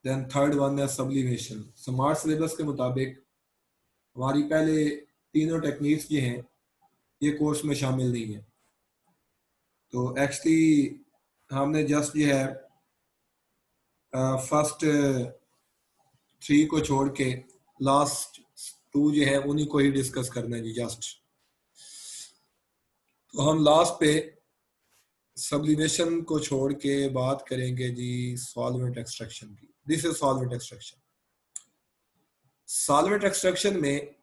Then third one है sublimation. Smart syllabus के मुताबिक हमारी पहले तीनों टेक्निक्स जो हैं ये कोर्स में शामिल नहीं है। तो एक्चुअली हमने जस्ट जो है फर्स्ट 3 को छोड़ के लास्ट 2 जो है उन्हीं को ही डिस्कस करना है जी जस्ट। तो हम लास्ट पे सब्लिमेशन को छोड़ के बात करेंगे जी सॉल्वेंट एक्सट्रैक्शन की। This is solvent extraction. Solvent extraction में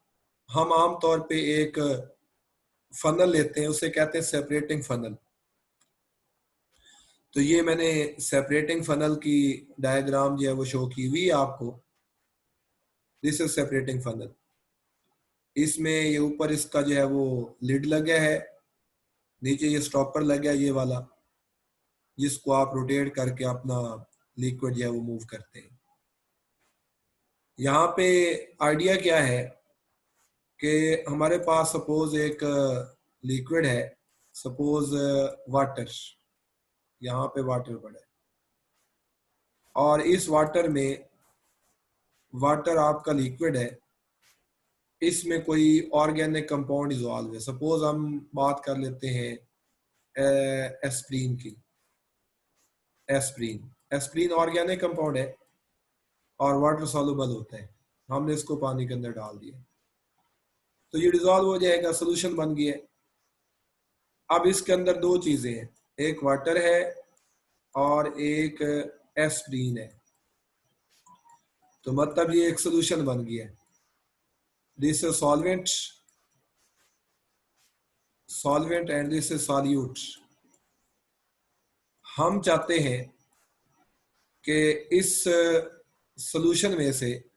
हम आमतौर पे एक फनल लेते हैं, उसे कहते हैं सेपरेटिंग फनल। तो ये मैंने सेपरेटिंग फनल की डायग्राम जो है वो शो की हुई है आपको। This is separating funnel. इसमें ये ऊपर इसका जो है वो लिड लगा है, नीचे ये स्टॉपर लगा है ये वाला, जिसको आप रोटेट करके अपना लिक्विड जो है वो मूव करते हैं। यहाँ पे आइडिया क्या है कि हमारे पास सपोज एक लिक्विड है, सपोज वाटर, यहाँ पे वाटर पड़ा है और इस वाटर में, वाटर आपका लिक्विड है, इसमें कोई ऑर्गेनिक कंपाउंड इजॉल्व है। सपोज हम बात कर लेते हैं एस्प्रीन की। एस्प्रीन ऑर्गेनिक कंपाउंड है और वाटर सॉल्युबल होता है। हमने इसको पानी के अंदर डाल दिया तो ये डिजॉल्व हो जाएगा, सोल्यूशन बन गया है। अब इसके अंदर 2 चीजें हैं, एक वाटर है और एक एस्प्रीन है, तो मतलब ये एक सोल्यूशन बन गया है। This is solvent and this is solute. हम चाहते हैं कि इस सोल्यूशन में से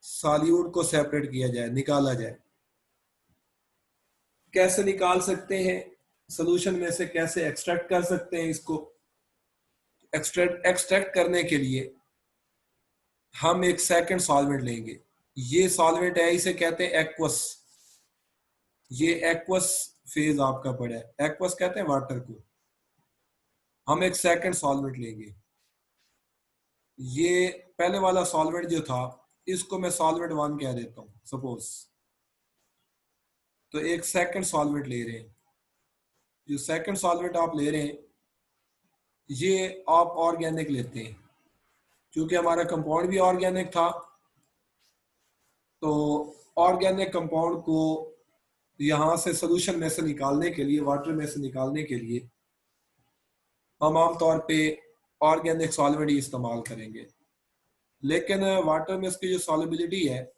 सॉल्यूट को सेपरेट किया जाए, निकाला जाए। कैसे निकाल सकते हैं सोल्यूशन में से, कैसे एक्सट्रैक्ट कर सकते हैं इसको? एक्सट्रैक्ट करने के लिए हम एक सेकंड सॉल्वेंट लेंगे। ये सॉल्वेंट है, इसे कहते हैं एक्वस। ये एक्वस फेज आपका पड़ा है, एक्वस कहते हैं वाटर को। हम एक सेकंड सॉल्वेंट लेंगे। ये पहले वाला सॉल्वेंट जो था इसको मैं सॉल्वेंट 1 कह देता हूं सपोज। तो एक सेकंड सॉल्वेंट ले रहे हैं। जो सेकंड सॉल्वेंट आप ले रहे हैं ये आप ऑर्गेनिक लेते हैं, क्योंकि हमारा कंपाउंड भी ऑर्गेनिक था। तो ऑर्गेनिक कंपाउंड को यहां से सोल्यूशन में से निकालने के लिए, वाटर में से निकालने के लिए हम आमतौर पे ऑर्गेनिक सॉल्वेंट ही इस्तेमाल करेंगे। लेकिन वाटर में इसकी जो सॉल्युबिलिटी है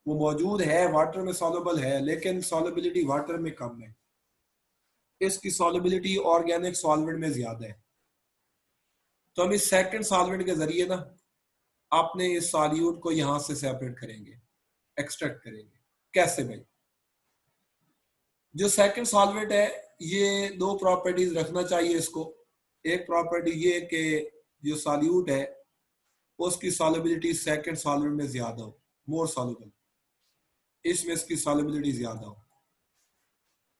वो मौजूद है, वाटर में सॉल्युबल है, लेकिन सॉल्युबिलिटी वाटर में कम है। इसकी सॉल्युबिलिटी ऑर्गेनिक सॉल्वेंट में ज्यादा है। तो हम इस सेकंड सॉल्वेंट के जरिए ना अपने इस सॉल्यूट को यहां से सेपरेट करेंगे, एक्सट्रैक्ट करेंगे। कैसे भाई? जो सेकंड सॉल्वेंट है ये 2 प्रॉपर्टीज रखना चाहिए इसको। एक प्रॉपर्टी ये कि जो सॉल्यूट है उसकी सॉल्युबिलिटी सेकंड सॉल्वेंट में ज्यादा हो, मोर सॉल्युबल, इसमें इसकी सॉल्युबिलिटी ज्यादा हो।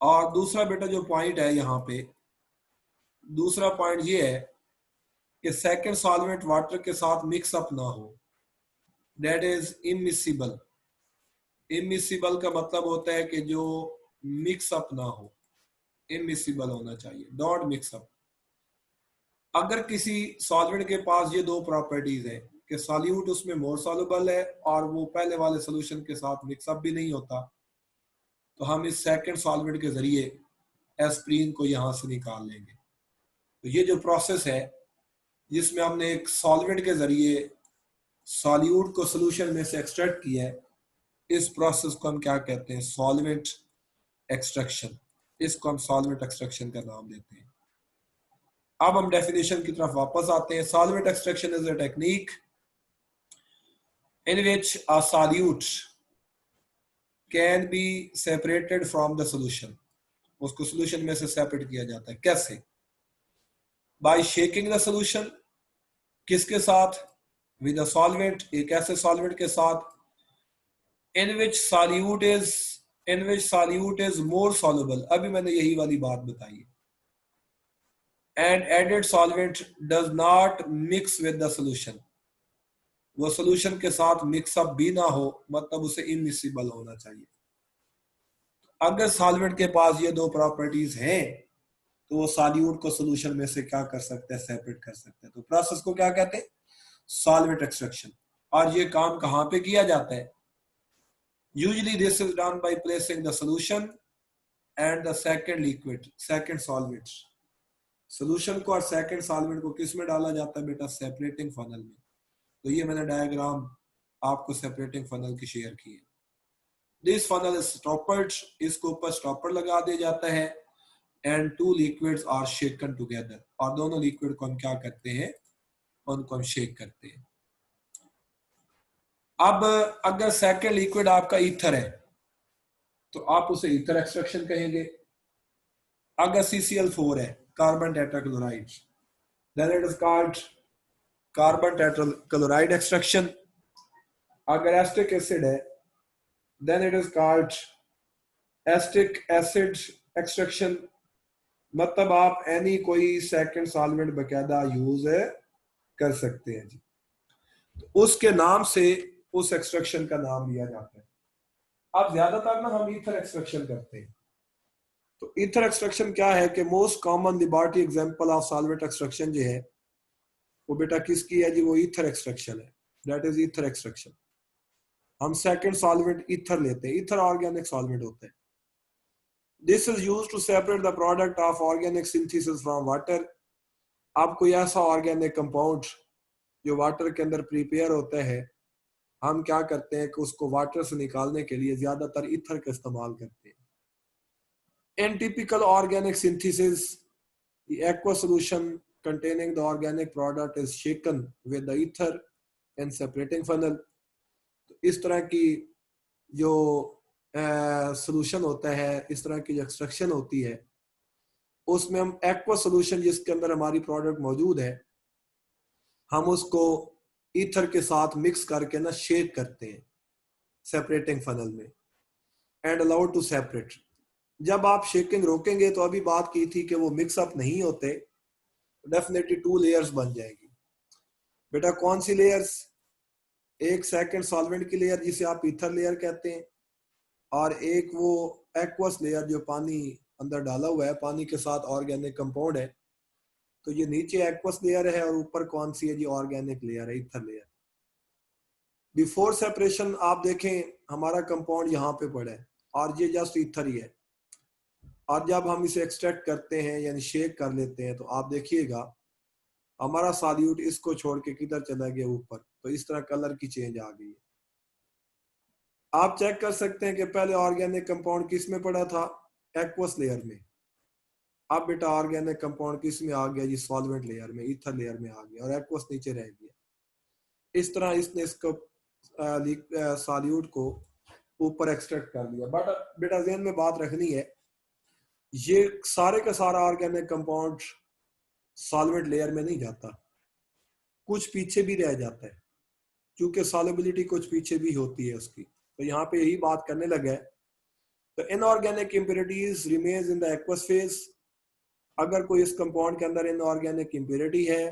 और दूसरा बेटा जो पॉइंट है यहाँ पे, दूसरा पॉइंट ये है कि सेकंड सॉल्वेंट वाटर के साथ मिक्स अप ना हो, दैट इज इमिसिबल। इमिसिबल का मतलब होता है कि जो मिक्स अप ना हो, इमिसिबल होना चाहिए, डोंट मिक्स अप। अगर किसी सॉल्वेंट के पास ये 2 प्रॉपर्टीज है कि सॉल्यूट उसमें मोर सॉल्युबल है और वो पहले वाले सोल्यूशन के साथ मिक्स अप भी नहीं होता, तो हम इस सेकंड सॉल्वेंट के जरिए एस्प्रीन को यहां से निकाल लेंगे। तो ये जो प्रोसेस है जिसमें हमने एक सॉल्वेंट के जरिए सॉल्यूट को सोल्यूशन में से एक्सट्रैक्ट किया है, इस प्रोसेस को हम क्या कहते हैं? Solvent extraction. इसको हम सॉल्वेंट एक्सट्रैक्शन का नाम देते हैं। अब हम डेफिनेशन की तरफ वापस आते हैं। Solvent extraction is a technique in which a solute can be separated from the solution। उसको solution में से separate किया जाता है। कैसे? by shaking the solution। किसके साथ? with a solvent, एक ऐसे solvent के साथ in which solute is more soluble। अभी मैंने यही वाली बात बताई। and added solvent does not mix with the solution। वो सोल्यूशन के साथ मिक्सअप भी ना हो, मतलब उसे इमिसिबल होना चाहिए। अगर सॉल्वेंट के पास ये दो प्रॉपर्टीज हैं तो वो सॉल्यूट को सोल्यूशन में से क्या कर सकते हैं, सेपरेट कर सकते हैं। तो प्रोसेस को क्या कहते हैं, सॉल्वेंट एक्सट्रैक्शन। और ये काम कहाँ पे किया जाता है? Usually this is done by placing the solution and the second liquid, second solvent. Solution को और सेकंड सॉल्वेंट को किस में डाला जाता है बेटा? सेपरेटिंग फनल में। तो ये मैंने डायग्राम आपको सेपरेटिंग फनल की शेयर की है। दिस फनल इज स्टॉपर्ड, इसके ऊपर स्टॉपर लगा दिया जाता है and two liquids are shaken together, और दोनों लिक्विड को हम क्या करते हैं, उनको हम शेक करते हैं। अब अगर सेकंड लिक्विड आपका ईथर है तो आप उसे ईथर एक्सट्रैक्शन कहेंगे। अगर CCl4 है, carbon tetrachloride, then it is called carbon tetrachloride extraction. अगर एसिटिक एसिड है, then it is called acetic acid extraction. मतलब आप एनी कोई सेकंड सॉल्वेंट बकायदा यूज कर सकते हैं जी। तो उसके नाम से उस एक्सट्रैक्शन का नाम लिया जाता है। अब ज्यादातर ना हम ईथर एक्सट्रैक्शन करते हैं। तो ईथर एक्सट्रैक्शन क्या है कि most common liberty example of solvent extraction जो है वो बेटा किसकी है जी? वो ईथर एक्सट्रैक्शन है, दैट इज ईथर एक्सट्रैक्शन। हम सेकंड सॉल्वेंट ईथर लेते हैं, ईथर ऑर्गेनिक सॉल्वेंट होता है। This is used to separate the product of organic synthesis from water. अब कोई ऐसा ऑर्गेनिक कंपाउंड जो वाटर के अंदर प्रिपेयर होता है, हम क्या करते हैं कि उसको वाटर से निकालने के लिए ज्यादातर ईथर का इस्तेमाल करते हैं। In typical organic synthesis, the aqueous solution containing the organic product is shaken with the ether and separating funnel. तो इस तरह की जो सोल्यूशन होता है, इस तरह की जो एक्सट्रैक्शन होती है, उसमें हम एक्वा सोल्यूशन जिसके अंदर हमारी प्रोडक्ट मौजूद है, हम उसको ईथर के साथ मिक्स करके ना शेक करते हैं सेपरेटिंग फनल में एंड अलाउड टू सेपरेट। जब आप शेकिंग रोकेंगे तो अभी बात की थी कि वो मिक्सअप नहीं होते, डेफिनेटली 2 लेयर्स बन जाएगी। बेटा कौन सी लेयर्स? एक सेकंड सॉल्वेंट की लेयर जिसे आप ईथर लेयर कहते हैं, और एक वो एक्वस लेयर जो पानी अंदर डाला हुआ है, पानी के साथ ऑर्गेनिक कंपाउंड है। तो ये नीचे एक्वस लेयर है और ऊपर कौन सी है जी? ऑर्गेनिक लेयर है, ईथर लेयर। बिफोर सेपरेशन आप देखें हमारा कंपाउंड यहाँ पे पड़ा है और ये जस्ट ईथर ही है, और जब हम इसे एक्सट्रैक्ट करते हैं यानी शेक कर लेते हैं तो आप देखिएगा हमारा सॉल्यूट इसको छोड़ के किधर चला गया? ऊपर। तो इस तरह कलर की चेंज आ गई है। आप चेक कर सकते हैं कि पहले ऑर्गेनिक कंपाउंड किस में पड़ा था? एक्वस लेयर में। अब बेटा ऑर्गेनिक कंपाउंड किस में आ गया जी? सॉल्वेंट लेयर में, ईथर लेयर में आ गया, और एक्वस नीचे रह गया। इस तरह इसने इसको सॉल्यूट को ऊपर एक्सट्रैक्ट कर लिया। बट बेटा ज़हन में बात रखनी है, ये सारे का सारा ऑर्गेनिक कंपाउंड सॉल्वेंट लेयर में नहीं जाता, कुछ पीछे भी रह जाता है, क्योंकि सॉल्युबिलिटी कुछ पीछे भी होती है उसकी। तो यहाँ पे यही बात करने लगा है। तो inorganic impurities remains in the aqueous phase. अगर कोई इस कंपाउंड के अंदर इनऑर्गेनिक इम्प्योरिटी है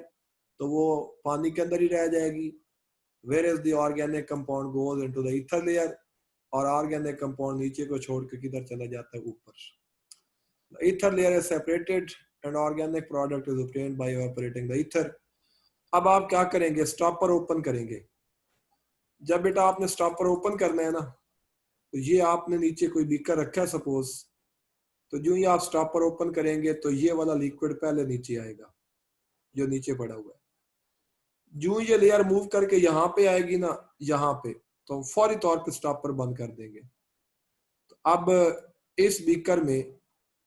तो वो पानी के अंदर ही रह जाएगी। Where is the organic compound goes into the ether layer, और ऑर्गेनिक कंपाउंड नीचे को छोड़ के किधर चला जाता है? ऊपर। Ether layer is separated and organic product is obtained by evaporating the ether. अब आप क्या करेंगे? स्टॉपर ओपन करेंगे। जब बेटा आपने स्टॉपर ओपन करना है ना, तो ये आपने नीचे कोई बीकर रखा है सपोज, तो जो ही आप स्टॉपर ओपन करेंगे तो ये वाला लिक्विड पहले नीचे आएगा जो नीचे पड़ा हुआ है। जो ये लेयर मूव करके यहाँ पे आएगी ना, यहाँ पे, तो फौरी तौर पे स्टॉपर बंद कर देंगे। तो अब इस बीकर में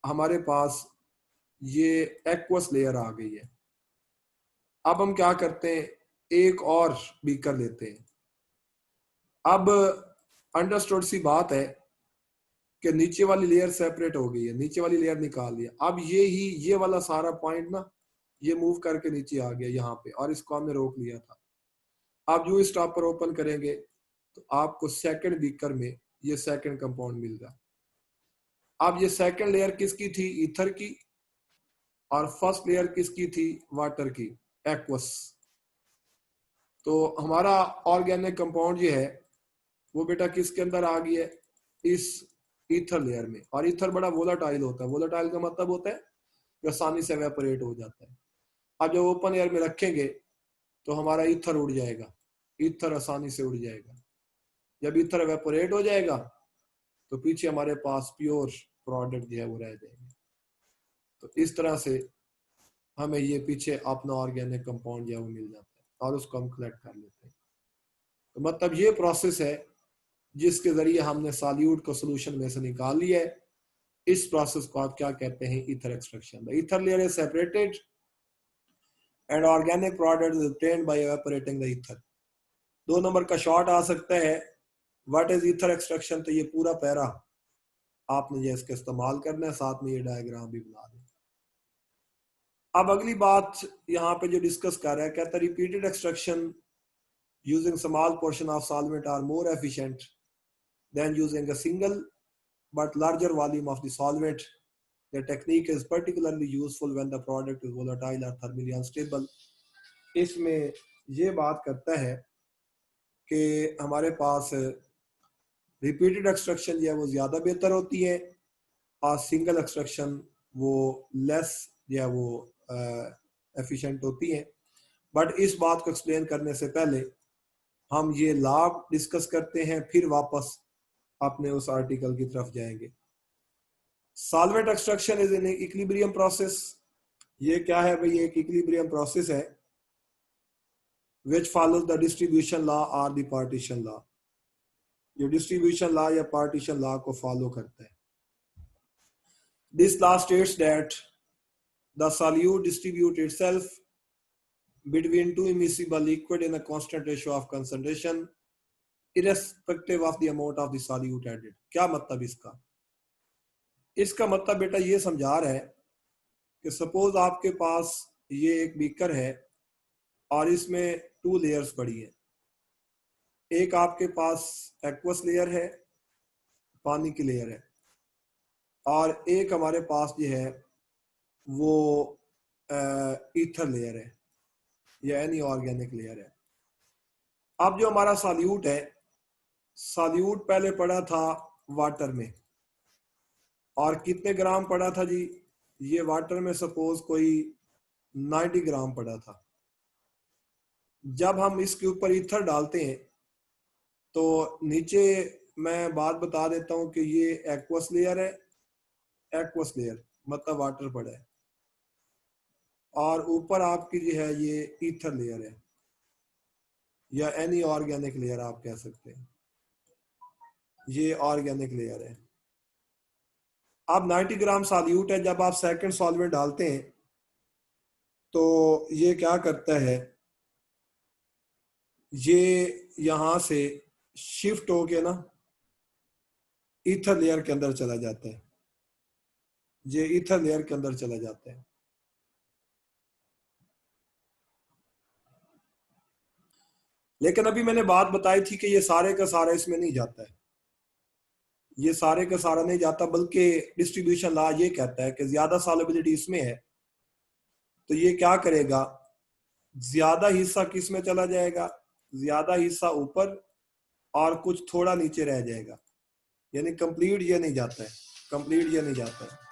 हमारे पास ये एक्वस लेयर आ गई है। अब हम क्या करते हैं? एक और बीकर लेते हैं। अब अंडरस्टूड सी बात है कि नीचे वाली लेयर सेपरेट हो गई है, नीचे वाली लेयर निकाल लिया। अब ये वाला सारा पॉइंट ना ये मूव करके नीचे आ गया यहाँ पे, और इसको हमने रोक लिया था। आप जो स्टॉपर ओपन करेंगे तो आपको सेकंड बीकर में ये सेकंड कंपाउंड मिल रहा। अब ये सेकंड लेयर किसकी थी? ईथर की। और फर्स्ट लेयर किसकी थी? वाटर की, एक्वस। तो हमारा ऑर्गेनिक कंपाउंड जो है वो बेटा किसके अंदर आ गया है, इस ईथर लेयर में। और ईथर बड़ा वोलाटाइल होता है। वोलाटाइल का मतलब होता है कि आसानी से एवेपोरेट हो जाता है। अब जब ओपन एयर में रखेंगे तो हमारा ईथर उड़ जाएगा, ईथर आसानी से उड़ जाएगा। जब ईथर एवेपोरेट हो जाएगा तो पीछे हमारे पास प्योर प्रोडक्ट जो है वो रह जाएंगे। तो इस तरह से हमें ये पीछे अपना ऑर्गेनिक कंपाउंड जो है वो मिल जाता है और उसको हम कलेक्ट कर लेते हैं। तो मतलब ये प्रोसेस है जिसके जरिए हमने सॉल्यूट को सोल्यूशन में से निकाल लिया है। इस प्रोसेस को आप क्या कहते हैं, ether extraction. The ether layer is separated and organic product is obtained by evaporating the ether। 2 number का शॉर्ट आ सकता है, व्हाट इज ईथर एक्सट्रैक्शन। तो ये पूरा पैरा आपने ये इसका इस्तेमाल करना है, साथ में ये डायग्राम भी बना दें। अब अगली बात यहाँ पे जो डिस्कस कर रहा है, कहता है repeated extraction using small portion of solvent are more efficient than using a single but larger volume of the solvent. The technique is particularly useful when the product is volatile or thermally unstable। इसमें ये बात करता है कि हमारे पास repeated extraction जो है वो ज़्यादा बेहतर होती है और सिंगल एक्सट्रैक्शन वो लेस जो है वो एफिशिएंट होती है। बट इस बात को एक्सप्लेन करने से पहले हम ये लाभ डिस्कस करते हैं, फिर वापस अपने उस आर्टिकल की तरफ जाएंगे। Solvent extraction is an equilibrium process. ये क्या है भाई, एक इक्विलिब्रियम प्रोसेस है which follows the distribution law or the partition law। जो डिस्ट्रीब्यूशन लॉ या पार्टीशन लॉ को फॉलो करता है। This law states that the solute distributes itself between two immiscible liquid in a constant ratio of concentration irrespective of the amount of the solute added। क्या मतलब इसका? इसका मतलब बेटा ये समझा रहा है कि सपोज आपके पास ये एक बीकर है और इसमें 2 लेयर्स पड़ी है। एक आपके पास एक्वस लेयर है, पानी की लेयर है, और एक हमारे पास जो है वो ईथर लेयर है या एनी ऑर्गेनिक लेयर है। अब जो हमारा सॉल्यूट है, सॉल्यूट पहले पड़ा था वाटर में, और कितने ग्राम पड़ा था जी? ये वाटर में सपोज कोई 90 ग्राम पड़ा था। जब हम इसके ऊपर ईथर डालते हैं तो नीचे मैं बात बता देता हूं कि ये एक्वस लेयर है, एक्वस लेयर मतलब वाटर पड़ा है, और ऊपर आपकी जो है ये ईथर लेयर है या एनी ऑर्गेनिक लेयर आप कह सकते हैं। ये ऑर्गेनिक लेयर है। अब 90 ग्राम सॉल्यूट है, जब आप सेकंड सॉल्वेंट डालते हैं तो ये क्या करता है, ये यहां से शिफ्ट होके ना ईथर लेयर के अंदर चला जाता है। ये ईथर लेयर के अंदर चला जाता है। लेकिन अभी मैंने बात बताई थी कि ये सारे का सारा इसमें नहीं जाता है, ये सारे का सारा नहीं जाता, बल्कि डिस्ट्रीब्यूशन लॉ ये कहता है कि ज्यादा सॉल्युबिलिटी इसमें है तो ये क्या करेगा, ज्यादा हिस्सा किस में चला जाएगा, ज्यादा हिस्सा ऊपर और कुछ थोड़ा नीचे रह जाएगा। यानी कंप्लीट ये नहीं जाता है, कंप्लीट ये नहीं जाता है।